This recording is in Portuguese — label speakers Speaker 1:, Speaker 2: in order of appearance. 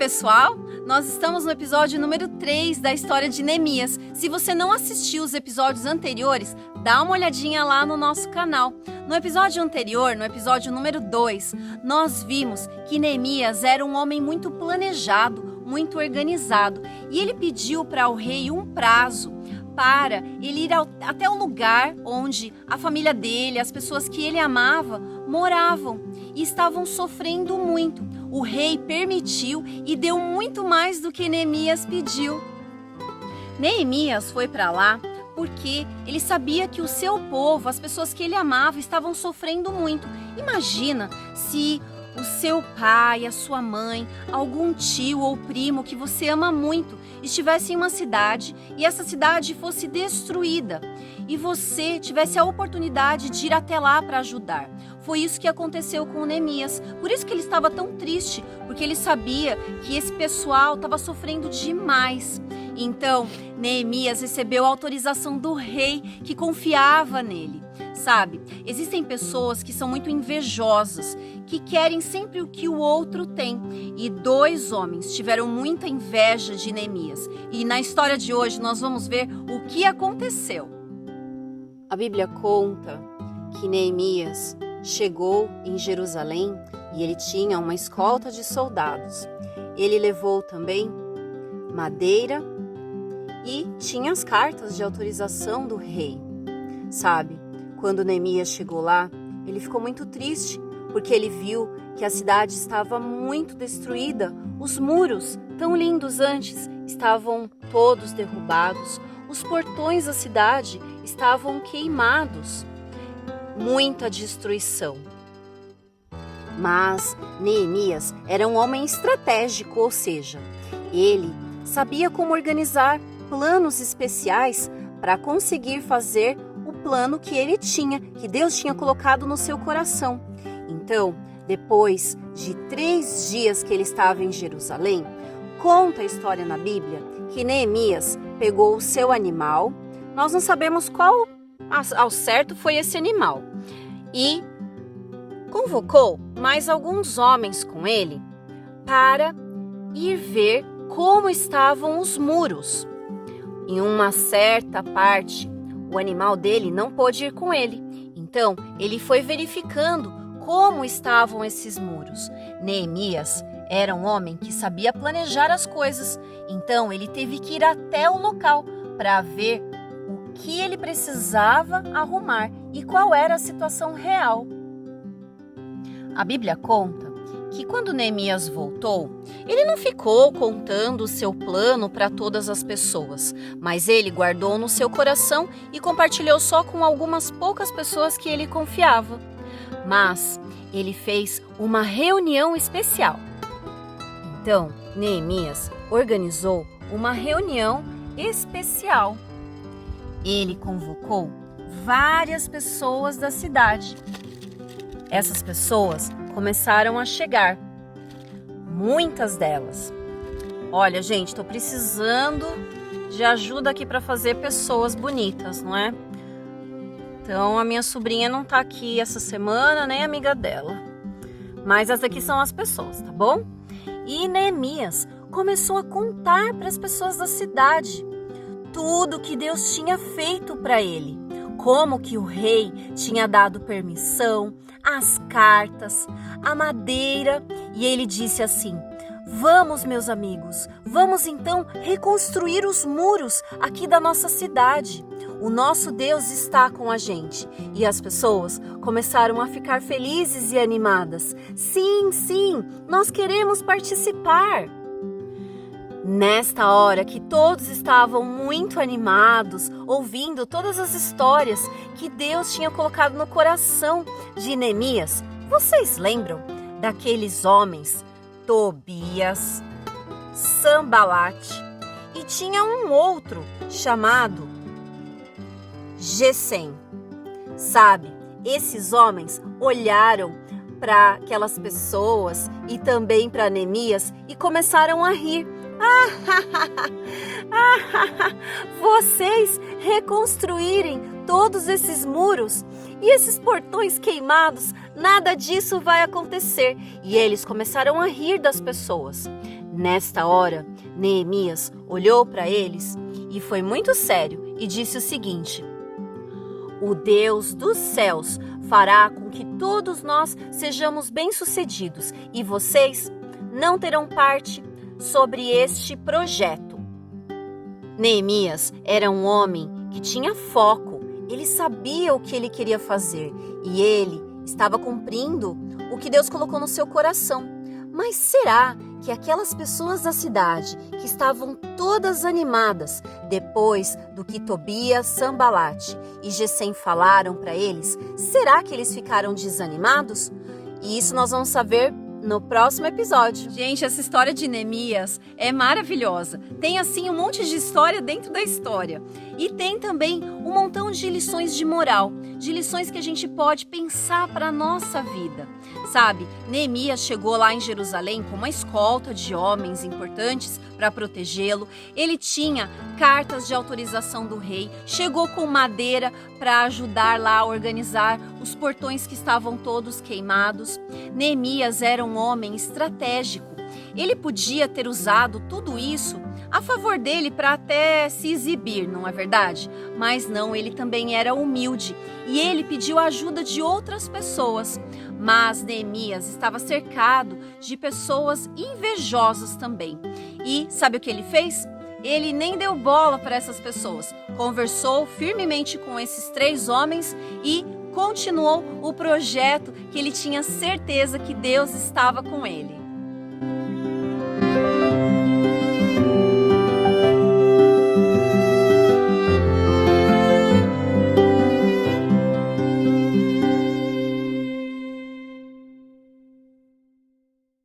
Speaker 1: pessoal! Nós estamos no episódio número 3 da história de Neemias. Se você não assistiu os episódios anteriores, dá uma olhadinha lá no nosso canal. No episódio anterior, no episódio número 2, nós vimos que Neemias era um homem muito planejado, muito organizado, e ele pediu para o rei um prazo para ele ir até o lugar onde a família dele, as pessoas que ele amava, moravam e estavam sofrendo muito. O rei permitiu e deu muito mais do que Neemias pediu. Neemias foi para lá porque ele sabia que o seu povo, as pessoas que ele amava, estavam sofrendo muito. Imagina se o seu pai, a sua mãe, algum tio ou primo que você ama muito estivesse em uma cidade e essa cidade fosse destruída e você tivesse a oportunidade de ir até lá para ajudar. Foi isso que aconteceu com Neemias. Por isso que ele estava tão triste, porque ele sabia que esse pessoal estava sofrendo demais. Então, Neemias recebeu a autorização do rei que confiava nele. Sabe, existem pessoas que são muito invejosas, que querem sempre o que o outro tem. E 2 homens tiveram muita inveja de Neemias. E na história de hoje nós vamos ver o que aconteceu. A Bíblia conta que Neemias chegou em Jerusalém e ele tinha uma escolta de soldados. Ele levou também madeira e tinha as cartas de autorização do rei. Sabe, quando Neemias chegou lá, ele ficou muito triste, porque ele viu que a cidade estava muito destruída. Os muros, tão lindos antes, estavam todos derrubados. Os portões da cidade estavam queimados. Muita destruição. Mas Neemias era um homem estratégico, ou seja, ele sabia como organizar planos especiais para conseguir fazer o plano que ele tinha, que Deus tinha colocado no seu coração. Então, depois de 3 dias que ele estava em Jerusalém, conta a história na Bíblia que Neemias pegou o seu animal, nós não sabemos qual ao certo foi esse animal, e convocou mais alguns homens com ele para ir ver como estavam os muros. Em uma certa parte, o animal dele não pôde ir com ele. Então, ele foi verificando como estavam esses muros. Neemias era um homem que sabia planejar as coisas. Então, ele teve que ir até o local para ver o que ele precisava arrumar e qual era a situação real. A Bíblia conta que quando Neemias voltou, ele não ficou contando o seu plano para todas as pessoas, mas ele guardou no seu coração e compartilhou só com algumas poucas pessoas que ele confiava. Mas ele fez uma reunião especial. Então, Neemias organizou uma reunião especial. Ele convocou várias pessoas da cidade. Essas pessoas começaram a chegar, muitas delas. Olha, gente, estou precisando de ajuda aqui para fazer pessoas bonitas, não é? Então, a minha sobrinha não tá aqui essa semana, nem a amiga dela. Mas as aqui são as pessoas, tá bom? E Neemias começou a contar para as pessoas da cidade tudo que Deus tinha feito para ele. Como que o rei tinha dado permissão, as cartas, a madeira, e ele disse assim: vamos, meus amigos, vamos então reconstruir os muros aqui da nossa cidade. O nosso Deus está com a gente. E as pessoas começaram a ficar felizes e animadas. Sim, sim, nós queremos participar. Nesta hora que todos estavam muito animados, ouvindo todas as histórias que Deus tinha colocado no coração de Neemias, vocês lembram daqueles homens, Tobias, Sambalate, e tinha um outro chamado Gesem? Sabe, esses homens olharam para aquelas pessoas e também para Neemias e começaram a rir. Vocês reconstruírem todos esses muros e esses portões queimados, nada disso vai acontecer. E eles começaram a rir das pessoas. Nesta hora, Neemias olhou para eles e foi muito sério e disse o seguinte: o Deus dos céus fará com que todos nós sejamos bem-sucedidos e vocês não terão parte sobre este projeto. Neemias era um homem que tinha foco, ele sabia o que ele queria fazer e ele estava cumprindo o que Deus colocou no seu coração. Mas será que aquelas pessoas da cidade que estavam todas animadas depois do que Tobias, Sanbalate e Gesem falaram para eles, será que eles ficaram desanimados? E isso nós vamos saber no próximo episódio.
Speaker 2: Gente, essa história de Neemias é maravilhosa. Tem assim um monte de história dentro da história. E tem também um montão de lições de moral, de lições que a gente pode pensar para a nossa vida. Sabe, Neemias chegou lá em Jerusalém com uma escolta de homens importantes para protegê-lo. Ele tinha cartas de autorização do rei, chegou com madeira para ajudar lá a organizar os portões que estavam todos queimados. Neemias era um homem estratégico. Ele podia ter usado tudo isso a favor dele para até se exibir, não é verdade? Mas não, ele também era humilde e ele pediu a ajuda de outras pessoas. Mas Neemias estava cercado de pessoas invejosas também. E sabe o que ele fez? Ele nem deu bola para essas pessoas. Conversou firmemente com esses 3 homens e continuou o projeto que ele tinha certeza que Deus estava com ele.